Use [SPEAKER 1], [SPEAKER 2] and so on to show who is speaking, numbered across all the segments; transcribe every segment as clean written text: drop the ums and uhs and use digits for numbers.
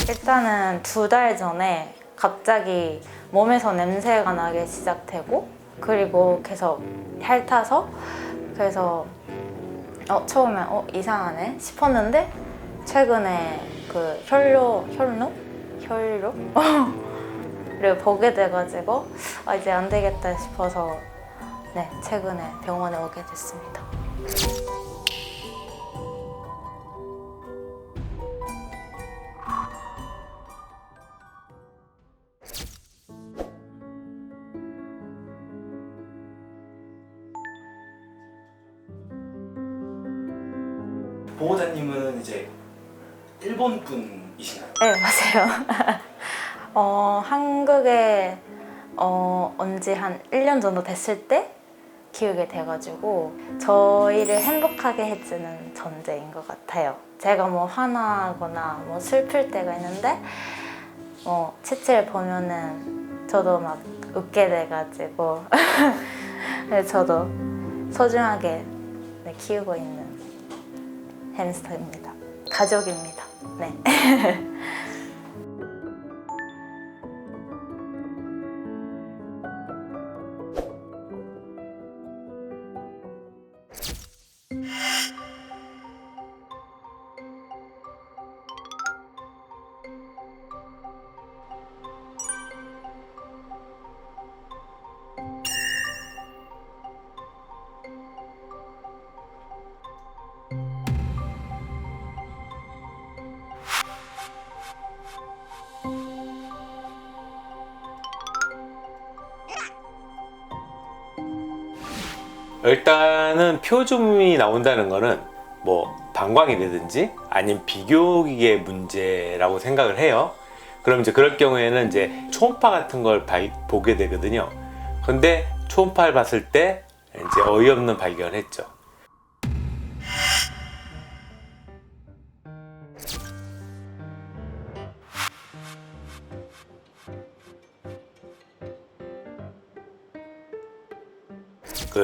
[SPEAKER 1] 일단은 2달 전에 갑자기 몸에서 냄새가 나기 시작되고, 그리고 계속 핥아서, 그래서 처음에 이상하네 싶었는데, 최근에 그 혈류를 보게 돼가지고 이제 안 되겠다 싶어서 네, 최근에 병원에 오게 됐습니다.
[SPEAKER 2] 보호자님은 이제 일본 분이신가요?
[SPEAKER 1] 네, 맞아요. 한국에 온 지 한 1년 정도 됐을 때 키우게 돼가지고 저희를 행복하게 해주는 존재인 것 같아요. 제가 뭐 화나거나 뭐 슬플 때가 있는데 치치를 보면은 저도 막 웃게 돼가지고 네, 저도 소중하게 키우고 있는 햄스터입니다. 가족입니다. 네.
[SPEAKER 3] 일단은 표줌이 나온다는 거는 뭐 방광이라든지 아니면 비교기의 문제라고 생각을 해요. 그럼 이제 그럴 경우에는 이제 초음파 같은 걸 보게 되거든요. 근데 초음파를 봤을 때 이제 어이없는 발견을 했죠.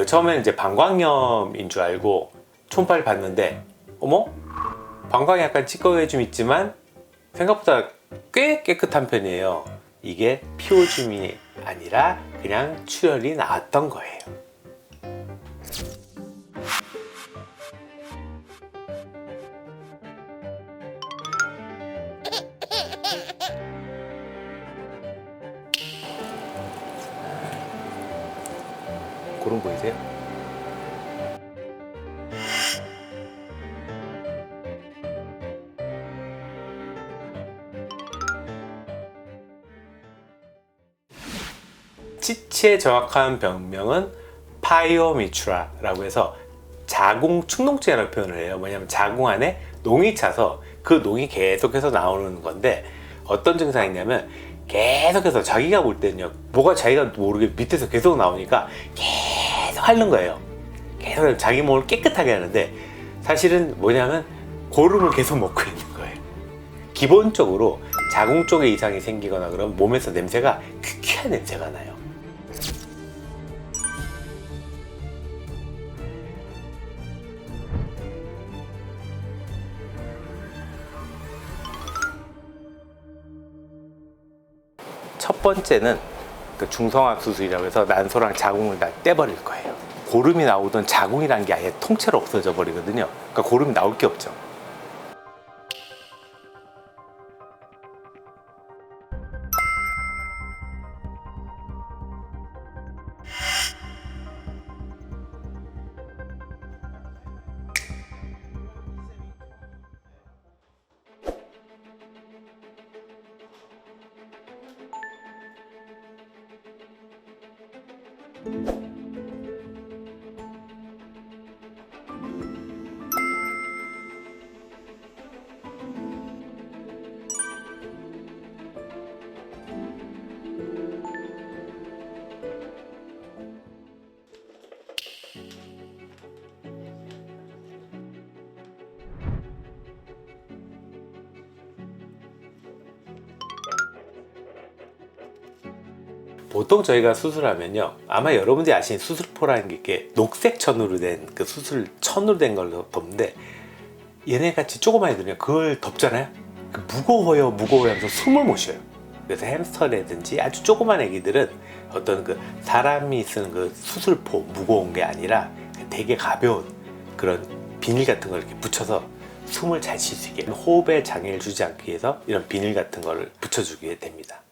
[SPEAKER 3] 처음에는 이제 방광염인 줄 알고 초음파를 봤는데, 어머? 방광이 약간 찌꺼기가 좀 있지만 생각보다 꽤 깨끗한 편이에요. 이게 피오줌이 아니라 그냥 출혈이 나왔던 거예요. 고름 보이세요? 치치의 정확한 병명은 파이오미추라라고 해서 자궁 축농증이라고 표현을 해요. 뭐냐면 자궁 안에 농이 차서 그 농이 계속해서 나오는 건데, 어떤 증상이 있냐면 계속해서 자기가 볼 때는요, 뭐가 자기가 모르게 밑에서 계속 나오니까 계속 핥는 거예요. 계속 자기 몸을 깨끗하게 하는데, 사실은 뭐냐면 고름을 계속 먹고 있는 거예요. 기본적으로 자궁 쪽에 이상이 생기거나 그러면 몸에서 냄새가 퀴퀴한 냄새가 나요. 첫 번째는 그 중성화 수술이라고 해서 난소랑 자궁을 다 떼버릴 거예요. 고름이 나오던 자궁이라는 게 아예 통째로 없어져 버리거든요. 그러니까 고름이 나올 게 없죠. 보통 저희가 수술하면요, 아마 여러분들이 아시는 수술포라는 게 이렇게 녹색 천으로 된 그 수술 천으로 된 걸로 덮는데, 얘네 같이 조그만 애들은 그걸 덮잖아요. 그 무거워요 하면서 숨을 못 쉬어요. 그래서 햄스터라든지 아주 조그만 애기들은 어떤 그 사람이 쓰는 그 수술포 무거운 게 아니라 되게 가벼운 그런 비닐 같은 걸 이렇게 붙여서 숨을 잘 쉴 수 있게, 호흡에 장애를 주지 않기 위해서 이런 비닐 같은 걸 붙여주게 됩니다.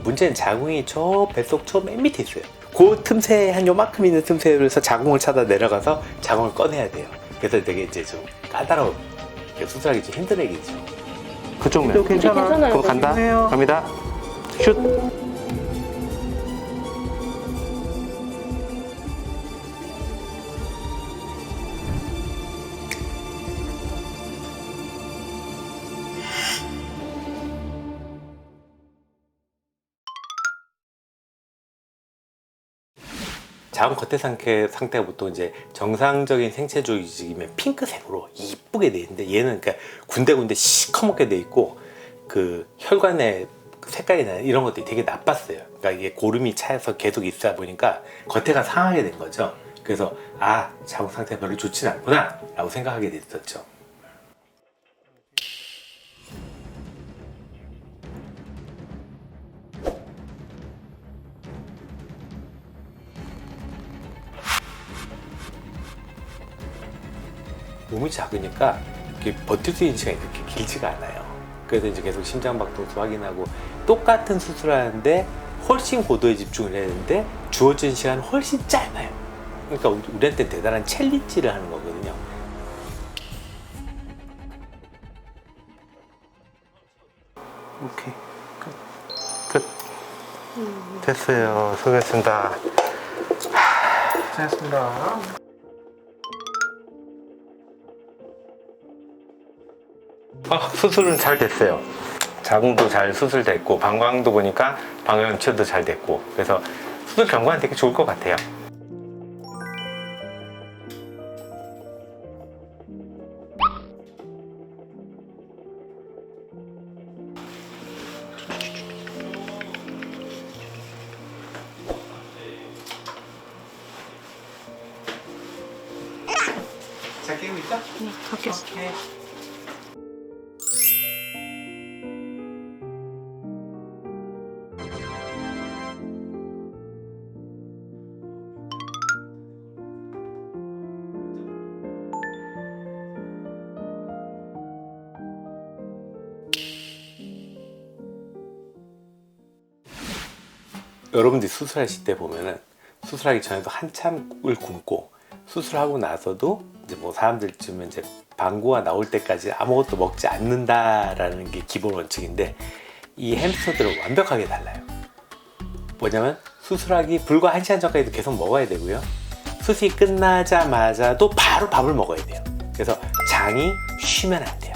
[SPEAKER 3] 문제는 자궁이 저 뱃속 저 맨 밑에 있어요. 그 틈새 한 요만큼 있는 틈새에서 자궁을 찾아 내려가서 자궁을 꺼내야 돼요. 그래서 되게 이제 좀 까다로운, 수술하기 좀 힘든 얘기죠. 그쪽면
[SPEAKER 1] 괜찮아요.
[SPEAKER 3] 그거 간다. 갑니다. 슛. 자궁 겉에 상태가 보통 이제 정상적인 생체 조직이면 핑크색으로 이쁘게 돼 있는데, 얘는 그러니까 군데군데 시커멓게 돼 있고 그 혈관의 색깔이나 이런 것들이 되게 나빴어요. 그러니까 이게 고름이 차서 계속 있다 보니까 겉에가 상하게 된 거죠. 그래서 아, 자궁 상태가 별로 좋진 않구나 라고 생각하게 됐었죠. 몸이 작으니까 이렇게 버틸 수 있는 시간이 그렇게 길지가 않아요. 그래서 이제 계속 심장박동수 확인하고, 똑같은 수술하는데 훨씬 고도에 집중을 해야 되는데 주어진 시간은 훨씬 짧아요. 그러니까 우리한테 대단한 챌린지를 하는 거거든요. 오케이, 끝. 됐어요. 수고했습니다.
[SPEAKER 2] 고생했습니다.
[SPEAKER 3] 수술은 잘 됐어요. 자궁도 잘 수술됐고, 방광도 보니까 방광 치료도 잘 됐고, 그래서 수술 경과는 되게 좋을 것 같아요. 잘 끼고 있어?
[SPEAKER 1] 네, 걷겠어.
[SPEAKER 3] 오케이. 여러분들이 수술하실 때 보면은 수술하기 전에도 한참을 굶고, 수술하고 나서도 이제 뭐 사람들쯤은 이제 방구가 나올 때까지 아무것도 먹지 않는다라는 게 기본 원칙인데, 이 햄스터들은 완벽하게 달라요. 뭐냐면 수술하기 불과 1시간 전까지도 계속 먹어야 되고요, 수술이 끝나자마자도 바로 밥을 먹어야 돼요. 그래서 장이 쉬면 안 돼요.